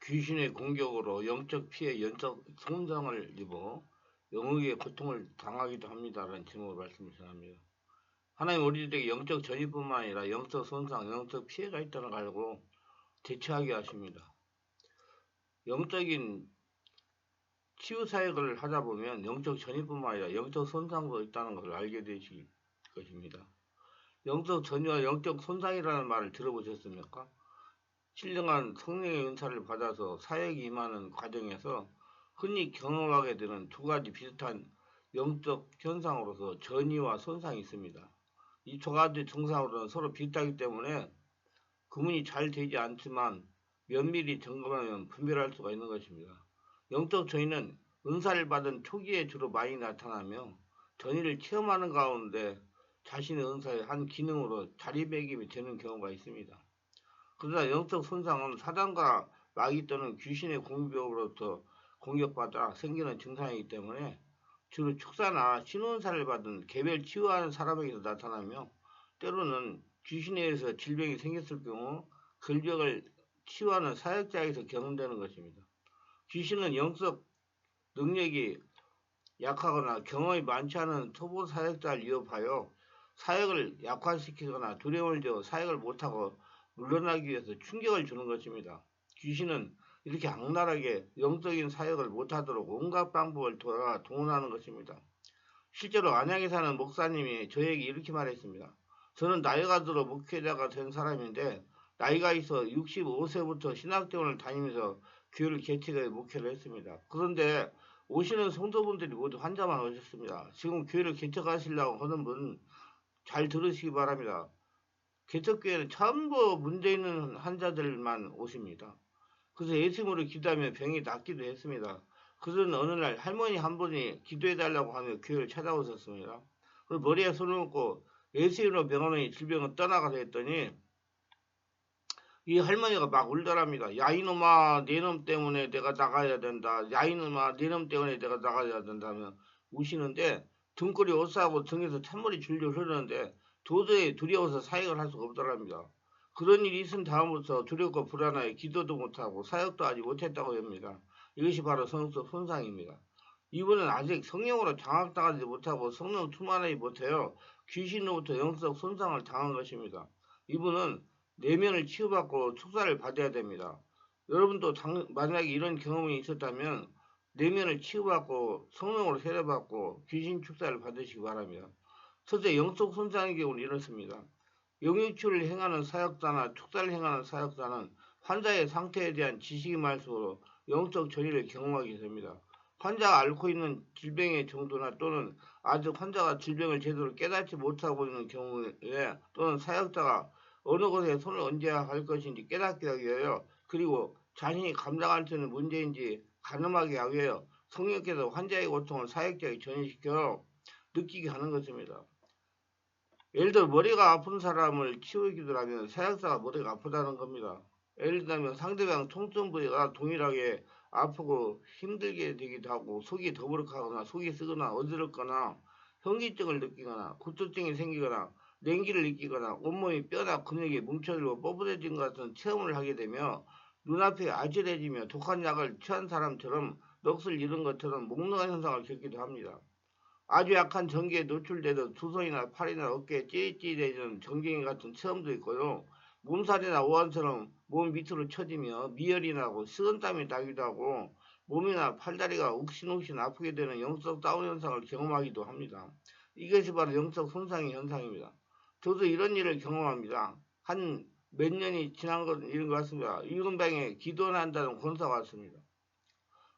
귀신의 공격으로 영적 피해, 영적 손상을 입어 영역의 고통을 당하기도 합니다라는 제목으로 말씀을 전합니다. 하나님 우리들에게 영적 전이뿐만 아니라 영적 손상, 영적 피해가 있다는 걸 알고 대처하게 하십니다. 영적인 치유 사역을 하다 보면 영적 전이뿐만 아니라 영적 손상도 있다는 것을 알게 되실 것입니다. 영적 전이와 영적 손상이라는 말을 들어보셨습니까? 신령한 성령의 은사를 받아서 사역에 임하는 과정에서 흔히 경험하게 되는 두 가지 비슷한 영적 현상으로서 전이와 손상이 있습니다. 이 두 가지 증상으로는 서로 비슷하기 때문에 구분이 잘 되지 않지만 면밀히 점검하면 분별할 수가 있는 것입니다. 영적 전이는 은사를 받은 초기에 주로 많이 나타나며 전이를 체험하는 가운데 자신의 은사의 한 기능으로 자리매김이 되는 경우가 있습니다. 그러나 영적 손상은 사단과 마귀 또는 귀신의 공격으로부터 공격받아 생기는 증상이기 때문에 주로 축사나 신원사를 받은 개별 치유하는 사람에게서 나타나며 때로는 귀신에 의해서 질병이 생겼을 경우 질병을 치유하는 사역자에게서 경험되는 것입니다. 귀신은 영적 능력이 약하거나 경험이 많지 않은 초보 사역자를 위협하여 사역을 약화시키거나 두려움을 줘 사역을 못하고 물러나기 위해서 충격을 주는 것입니다. 귀신은 이렇게 악랄하게 영적인 사역을 못하도록 온갖 방법을 돌아 동원하는 것입니다. 실제로 안양에 사는 목사님이 저에게 이렇게 말했습니다. 저는 나이가 들어 목회자가 된 사람인데 나이가 있어 65세부터 신학대원을 다니면서 교회를 개척해 목회를 했습니다. 그런데 오시는 성도분들이 모두 환자만 오셨습니다. 지금 교회를 개척하시려고 하는 분 잘 들으시기 바랍니다. 개척교회는 전부 문제 있는 환자들만 오십니다. 그래서 예수님으로 기도하며 병이 낫기도 했습니다. 그런 어느 날 할머니 한 분이 기도해달라고 하며 교회를 찾아오셨습니다. 그래서 머리에 손을 얹고 예수님으로 병원의 질병은 떠나가서 했더니 이 할머니가 막 울더랍니다. 야 이놈아 내 놈 때문에 내가 나가야 된다. 야 이놈아 내 놈 때문에 내가 나가야 된다며 우시는데 등골이 오싹하고 등에서 찬물이 줄줄 흐르는데 도저히 두려워서 사역을 할 수가 없더랍니다. 그런 일이 있은 다음부터 두렵고 불안하여 기도도 못하고 사역도 하지 못했다고 합니다. 이것이 바로 성적 손상입니다. 이분은 아직 성령으로 장악당하지 못하고 성령 충만하지 못해요. 귀신으로부터 영적 손상을 당한 것입니다. 이분은 내면을 치유받고 축사를 받아야 됩니다. 여러분도 만약에 이런 경험이 있었다면 내면을 치유받고 성령으로 세례받고 귀신 축사를 받으시기 바랍니다. 첫째, 영적 손상의 경우는 이렇습니다. 영육치유를 행하는 사역자나 축사를 행하는 사역자는 환자의 상태에 대한 지식이 많을수록 영적 전이를 경험하게 됩니다. 환자가 앓고 있는 질병의 정도나 또는 아직 환자가 질병을 제대로 깨닫지 못하고 있는 경우에 또는 사역자가 어느 곳에 손을 얹어야 할 것인지 깨닫게 하기 위하여 그리고 자신이 감당할 수 있는 문제인지 가늠하게 하기 위하여 성령께서 환자의 고통을 사역자에게 전이시켜 느끼게 하는 것입니다. 예를 들어 머리가 아픈 사람을 치유기도 하면 사역자가 머리가 아프다는 겁니다. 예를 들면 상대방 통증 부위가 동일하게 아프고 힘들게 되기도 하고 속이 더부룩하거나 속이 쓰거나 어지럽거나 현기증을 느끼거나 구토증이 생기거나 냉기를 느끼거나 온몸이 뼈나 근육이 뭉쳐들고 뻣뻣해진 것 같은 체험을 하게 되며 눈앞이 아찔해지며 독한 약을 취한 사람처럼 넋을 잃은 것처럼 몽롱한 현상을 겪기도 합니다. 아주 약한 전기에 노출되던 두 손이나 팔이나 어깨에 찌릿찌릿해지는 전갱이 같은 체험도 있고요. 몸살이나 오한처럼 몸 밑으로 처지며 미열이 나고 식은땀이 나기도 하고 몸이나 팔다리가 욱신욱신 아프게 되는 영적 다운 현상을 경험하기도 합니다. 이것이 바로 영적 손상의 현상입니다. 저도 이런 일을 경험합니다. 한 몇 년이 지난 건 이런 것 같습니다. 이근방에 기도한다는 권사가 왔습니다.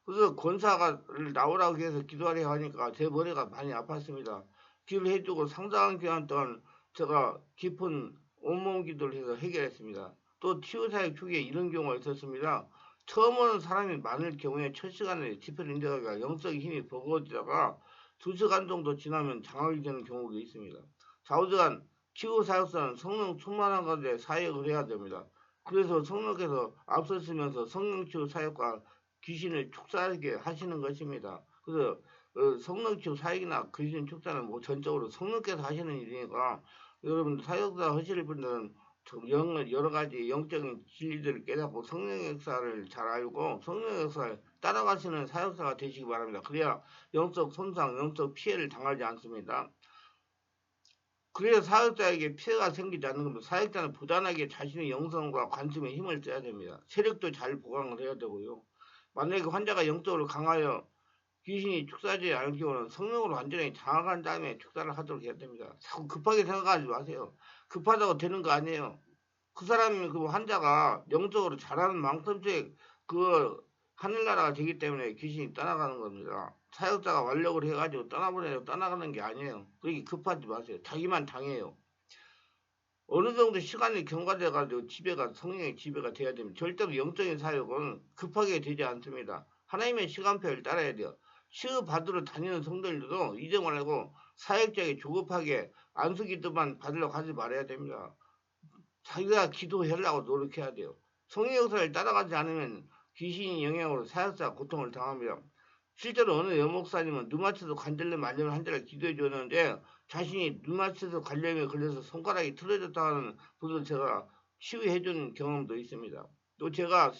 그래서 권사를 나오라고 해서 기도하려 하니까 제 머리가 많이 아팠습니다. 기도를 해주고 상당한 기간 동안 제가 깊은 온몸 기도를 해서 해결했습니다. 또 치유사역 초기에 이런 경우가 있었습니다. 처음 오는 사람이 많을 경우에 첫 시간에 집회를 인정하기가 영적인 힘이 버거워지다가 2시간 정도 지나면 장악이 되는 경우가 있습니다. 좌우지간 치유사역사는 성령 충만한 가운데 사역을 해야 됩니다. 그래서 성령께서 앞서시면서 성령치유 사역과 귀신을 축사하게 하시는 것입니다. 그래서 성령치유 사역이나 귀신 축사는 뭐 전적으로 성령께서 하시는 일이니까 여러분 사역자 하실 분들은 여러 가지 영적인 진리들을 깨닫고 성령 역사를 잘 알고 성령 역사를 따라가시는 사역자가 되시기 바랍니다. 그래야 영적 손상, 영적 피해를 당하지 않습니다. 그래야 사역자에게 피해가 생기지 않는 겁니다. 사역자는 부단하게 자신의 영성과 관심에 힘을 써야 됩니다. 체력도 잘 보강을 해야 되고요. 만약에 환자가 영적으로 강하여 귀신이 축사하지 않을 경우는 성령으로 완전히 장악한 다음에 축사를 하도록 해야 됩니다. 자꾸 급하게 생각하지 마세요. 급하다고 되는 거 아니에요. 그 사람이 그 환자가 영적으로 잘하는 만큼씩 그 하늘나라가 되기 때문에 귀신이 떠나가는 겁니다. 사역자가 완력을 해가지고 떠나보내고 떠나가는 게 아니에요. 그러니 급하지 마세요. 자기만 당해요. 어느 정도 시간이 경과돼가지고 성령의 지배가 돼야 됩니다. 절대로 영적인 사역은 급하게 되지 않습니다. 하나님의 시간표를 따라야 돼요. 치유받으러 다니는 성도들도 이제 말고 사역자에게 조급하게 안수기도만 받으려고 하지 말아야 됩니다. 자기가 기도하려고 노력해야 돼요. 성령 역사를 따라가지 않으면 귀신의 영향으로 사역자가 고통을 당합니다. 실제로 어느 여목사님은 류마티스 관절염 말려면 환자를 기도해 줬는데 자신이 류마티스 관절염에 걸려서 손가락이 틀어졌다는 분을 제가 치유해 준 경험도 있습니다. 또 제가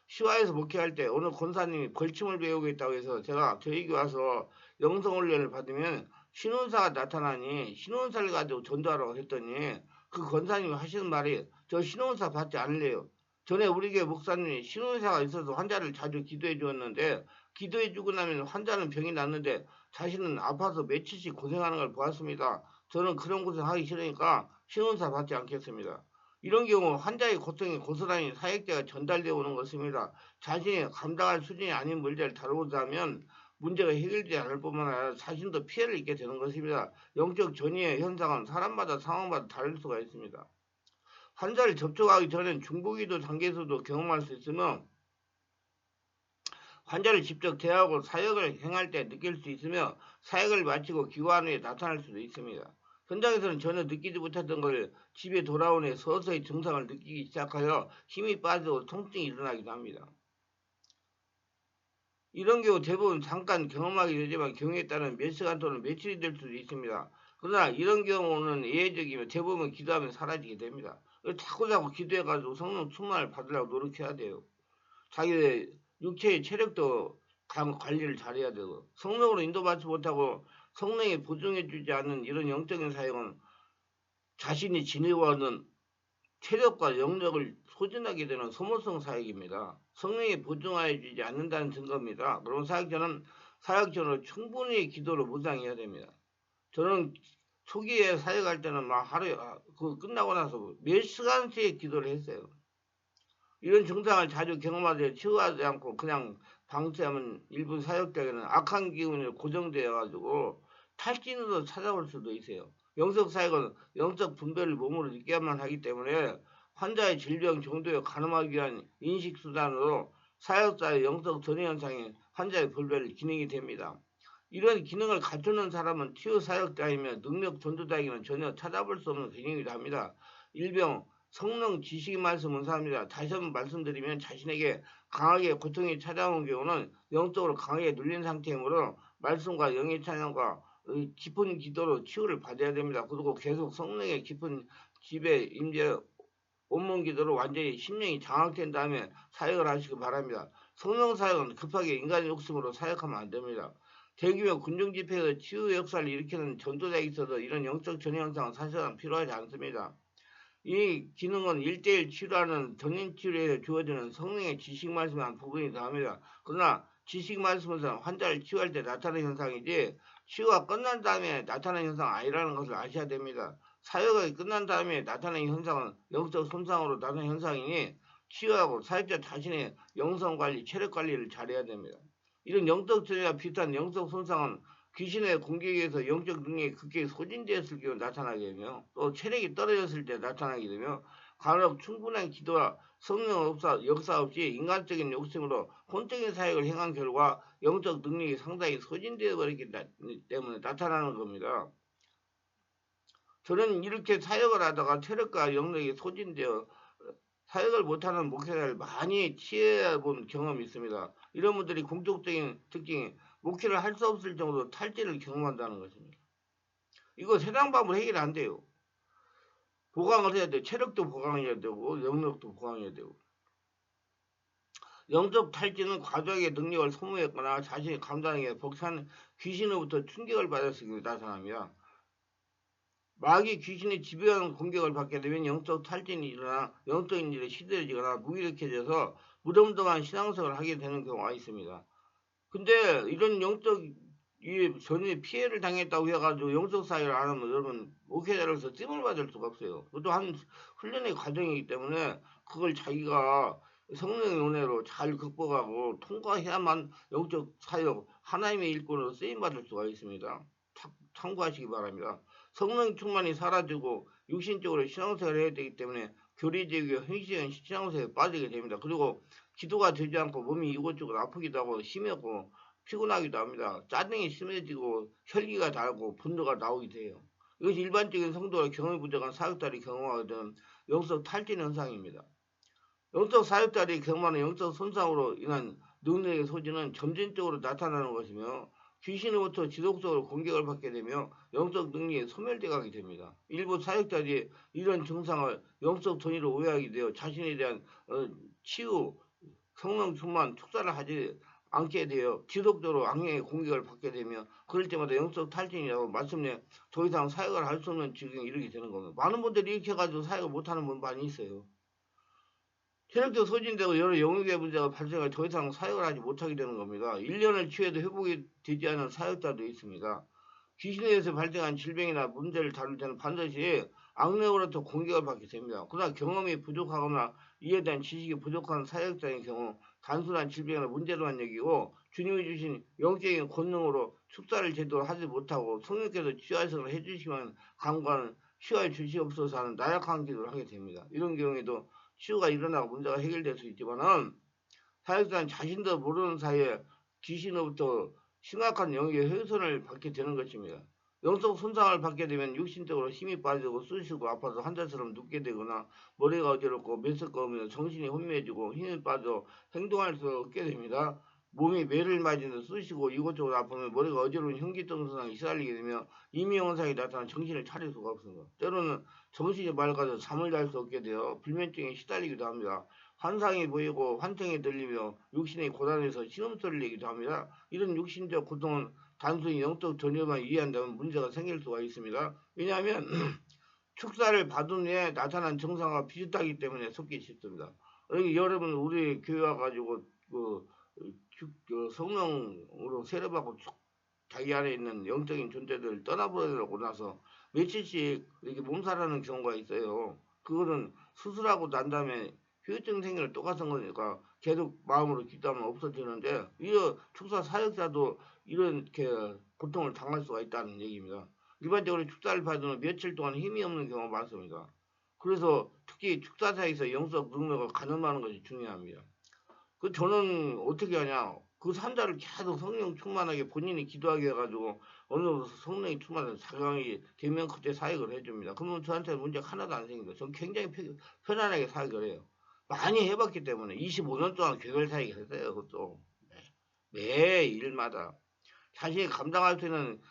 시화에서 목회할 때 어느 권사님이 벌침을 배우겠다고 해서 제가 저에게 와서 영성훈련을 받으면 신혼사가 나타나니 신혼사를 가지고 전도하라고 했더니 그 권사님이 하시는 말이 저 신혼사 받지 않을래요. 전에 우리 교회 목사님이 신혼사가 있어서 환자를 자주 기도해 주었는데 기도해 주고 나면 환자는 병이 났는데 자신은 아파서 며칠씩 고생하는 걸 보았습니다. 저는 그런 고생하기 싫으니까 신혼사 받지 않겠습니다. 이런 경우 환자의 고통이 고스란히 사역자가 전달되어 오는 것입니다. 자신이 감당할 수준이 아닌 문제를 다루고자면 문제가 해결되지 않을 뿐만 아니라 자신도 피해를 입게 되는 것입니다. 영적 전이의 현상은 사람마다 상황마다 다를 수가 있습니다. 환자를 접촉하기 전엔 중보기도 단계에서도 경험할 수 있으며 환자를 직접 대하고 사역을 행할 때 느낄 수 있으며 사역을 마치고 기관 후에 나타날 수도 있습니다. 현장에서는 전혀 느끼지 못했던 걸 집에 돌아온 후에 서서히 증상을 느끼기 시작하여 힘이 빠지고 통증이 일어나기도 합니다. 이런 경우 대부분 잠깐 경험하게 되지만 경우에 따른 몇 시간 또는 며칠이 될 수도 있습니다. 그러나 이런 경우는 예외적이며 대부분 기도하면 사라지게 됩니다. 자꾸자꾸 기도해가지고 성령 충만을 받으려고 노력해야 돼요. 자기의 육체의 체력도 관리를 잘해야 되고 성령으로 인도받지 못하고 성령이 보증해주지 않는 이런 영적인 사역은 자신이 지니고 하는 체력과 영력을 소진하게 되는 소모성 사역입니다. 성령이 보증하여 주지 않는다는 증거입니다. 그럼 사역자는 충분히 기도를 무장해야 됩니다. 저는 초기에 사역할 때는 막 하루에 끝나고 나서 몇 시간씩 기도를 했어요. 이런 증상을 자주 경험하되 치유하지 않고 그냥 방치하면 일부 사역자에게는 악한 기운이 고정되어가지고 탈진으로 찾아올 수도 있어요. 영적 사역은 영적 분별을 몸으로 느껴야만 하기 때문에 환자의 질병 정도에 가늠하기 위한 인식 수단으로 사역자의 영적 전해 현상이 환자의 분별을 기능이 됩니다. 이런 기능을 갖추는 사람은 치유 사역자이며 능력 전도자에게는 전혀 찾아볼 수 없는 기능이기도 합니다. 일병 성령 지식의 말씀은 사람이다. 다시 한번 말씀드리면 자신에게 강하게 고통이 찾아오는 경우는 영적으로 강하게 눌린 상태이므로 말씀과 영의 찬양과 깊은 기도로 치유를 받아야 됩니다. 그리고 계속 성령의 깊은 지배 임재 온몸 기도로 완전히 심령이 장악된 다음에 사역을 하시기 바랍니다. 성령 사역은 급하게 인간의 욕심으로 사역하면 안 됩니다. 대규모 군중 집회에서 치유 역사를 일으키는 전도자에 있어서 이런 영적 전해 현상은 사실은 필요하지 않습니다. 이 기능은 1:1 치료하는 전인치료에 주어지는 성령의 지식 말씀의 한 부분이기도 합니다. 그러나 지식 말씀은 환자를 치유할 때 나타나는 현상이지 치유가 끝난 다음에 나타나는 현상은 아니라는 것을 아셔야 됩니다. 사역이 끝난 다음에 나타나는 현상은 영적 손상으로 나타나는 현상이니 치유하고 사역자 자신의 영성관리, 체력관리를 잘해야 됩니다. 이런 영적 전이와 비슷한 영적 손상은 귀신의 공격에 의해서 영적 능력이 급격히 소진되었을 경우 나타나게 되며 또 체력이 떨어졌을 때 나타나게 되며 간혹 충분한 기도와 성령 역사 없이 인간적인 욕심으로 혼적인 사역을 행한 결과 영적 능력이 상당히 소진되어 버리기 때문에 나타나는 겁니다. 저는 이렇게 사역을 하다가 체력과 영력이 소진되어 사역을 못하는 목회자를 많이 취해본 경험이 있습니다. 이런 분들이 공통적인 특징이 목회를 할 수 없을 정도로 탈진을 경험한다는 것입니다. 이거 세상 방법으로 해결 안 돼요. 보강을 해야 돼. 체력도 보강해야 되고 영역도 보강해야 되고. 영적 탈진은 과도하게 능력을 소모했거나 자신이 감당하기에 벅찬 귀신으로부터 충격을 받았을 때 나타납니다. 마귀 귀신이 지배하는 공격을 받게 되면 영적 탈진이 일어나 영적인 일에 시들해지거나 무기력해져서 무덤덤한 신앙생활을 하게 되는 경우가 있습니다. 근데 이런 영적 전에 피해를 당했다고 해가지고 영적 사회를 안 하면 여러분 목회자로서 찜을 받을 수가 없어요. 그것도 한 훈련의 과정이기 때문에 그걸 자기가 성령의 은혜로 잘 극복하고 통과해야만 영적 사역 하나님의 일꾼으로 쓰임 받을 수가 있습니다. 참고하시기 바랍니다. 성령 충만이 사라지고 육신적으로 신앙생활을 해야 되기 때문에 교리적이고 형식적인 신앙생활에 빠지게 됩니다. 그리고 기도가 되지 않고 몸이 이곳저곳 아프기도 하고 심하고 피곤하기도 합니다. 짜증이 심해지고 혈기가 달고 분노가 나오기도 해요. 이것이 일반적인 성도가 경험이 부족한 사역자들이 경험하게 되는 영적 탈진 현상입니다. 영적 사역자들이 경험하는 영적 손상으로 인한 능력의 소진은 점진적으로 나타나는 것이며 귀신으로부터 지속적으로 공격을 받게 되며 영적 능력이 소멸되게 됩니다. 일부 사역자들이 이런 증상을 영적 전이로 오해하게 되어 자신에 대한 치유, 성령 충만, 축사를 하지 않게 되어 지속적으로 악령의 공격을 받게 되며 그럴 때마다 영적 탈진이라고 마침내 더 이상 사역을 할 수 없는 지경에 이르게 되는 겁니다. 많은 분들이 이렇게 해가지고 사역을 못하는 분 많이 있어요. 체력도 소진되고 여러 영역의 문제가 발생해 더 이상 사역을 하지 못하게 되는 겁니다. 1년을 치유해도 회복이 되지 않은 사역자도 있습니다. 귀신에 의해서 발생한 질병이나 문제를 다룰 때는 반드시 악령으로부터 공격을 받게 됩니다. 그러나 경험이 부족하거나 이에 대한 지식이 부족한 사역자의 경우 단순한 질병이나 문제로만 여기고 주님이 주신 영적인 권능으로 축사를 제대로 하지 못하고 성령께서 치유하시거나 해주시면 간과는 치유해 주시옵소서 하는 나약한 기도를 하게 됩니다. 이런 경우에도 치유가 일어나고 문제가 해결될 수 있지만은 사역자는 자신도 모르는 사이에 귀신으로부터 심각한 영의 훼손을 받게 되는 것입니다. 영적 손상을 받게 되면 육신적으로 힘이 빠지고 쑤시고 아파서 환자처럼 눕게 되거나 머리가 어지럽고 메스꺼우며 정신이 혼미해지고 힘이 빠져 행동할 수 없게 됩니다. 몸이 매를 맞으며 쑤시고 이곳저곳 아프면 머리가 어지러운 현기증상이 시달리게 되며 이미영상이 나타나 정신을 차릴 수가 없습니다. 때로는 정신이 맑아져 잠을 잘 수 없게 되어 불면증에 시달리기도 합니다. 환상이 보이고 환청이 들리며 육신이 고단해서 신음소리를 내기도 합니다. 이런 육신적 고통은 단순히 영적 전염만 이해한다면 문제가 생길 수가 있습니다. 왜냐하면 축사를 받은 후에 나타난 증상과 비슷하기 때문에 속기 쉽습니다. 여러분 우리 교회 와가지고 성령으로 세례받고 자기 안에 있는 영적인 존재들을 떠나보내고 나서 며칠씩 이렇게 몸살하는 경우가 있어요. 그거는 수술하고 난 다음에 후유증 생기는 똑같은 거니까 계속 마음으로 기도하면 없어지는데 이 축사 사역자도 이렇게 고통을 당할 수가 있다는 얘기입니다. 일반적으로 축사를 받으면 며칠 동안 힘이 없는 경우가 많습니다. 그래서 특히 축사사에서 영적 능력을 가늠하는 것이 중요합니다. 저는 어떻게 하냐. 그 산자를 계속 성령 충만하게 본인이 기도하게 해가지고 어느 정도 성령이 충만해서 사강이 되면 그때 사역을 해줍니다. 그러면 저한테는 문제가 하나도 안 생깁니다. 저는 굉장히 편안하게 사역을 해요. 많이 해봤기 때문에 25년 동안 교회를 사역을 했어요. 그것도 매 일마다 자신이 감당할 수 있는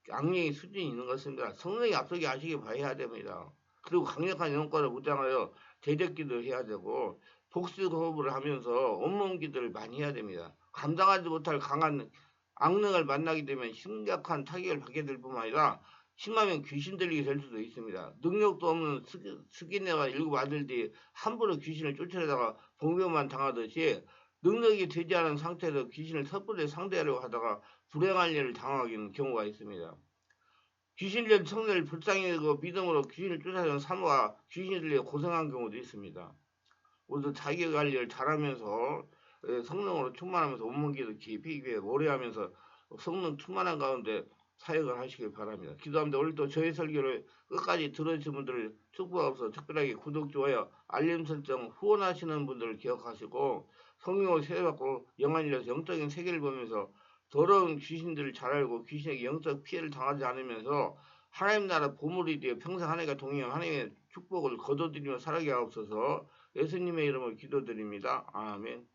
악령의 수준이 있는 것입니다. 성령이 앞서게 하시기 바라야 됩니다. 그리고 강력한 영권을 무장하여 대적기도를 해야 되고 복수 호흡을 하면서 온몸 기도를 많이 해야 됩니다. 감당하지 못할 강한 악령을 만나게 되면 심각한 타격을 받게 될 뿐만 아니라 심하면 귀신 들리게 될 수도 있습니다. 능력도 없는 스기네와 일곱 아들들이 함부로 귀신을 쫓아내다가 봉변만 당하듯이 능력이 되지 않은 상태에서 귀신을 섣불리 상대하려고 하다가 불행한 일을 당하는 경우가 있습니다. 귀신들 성례를 불쌍히 여기고 믿음으로 귀신을 쫓아내는 사모와 귀신들이 고생한 경우도 있습니다. 모두 자기 관리를 잘하면서 성령으로 충만하면서 온몸기도 깊이 오래하면서 성령 충만한 가운데 사역을 하시길 바랍니다. 기도합니다. 오늘도 저희 설교를 끝까지 들어주신 분들을 축복하옵소서. 특별하게 구독, 좋아요, 알림 설정, 후원하시는 분들을 기억하시고 성령을 세례받고 영안이라서 영적인 세계를 보면서 더러운 귀신들을 잘 알고 귀신에게 영적 피해를 당하지 않으면서 하나님 나라 보물이 되어 평생 하나님과 동행하는 하나님의 축복을 거둬들이며 살아가게 하옵소서. 예수님의 이름으로 기도드립니다. 아멘.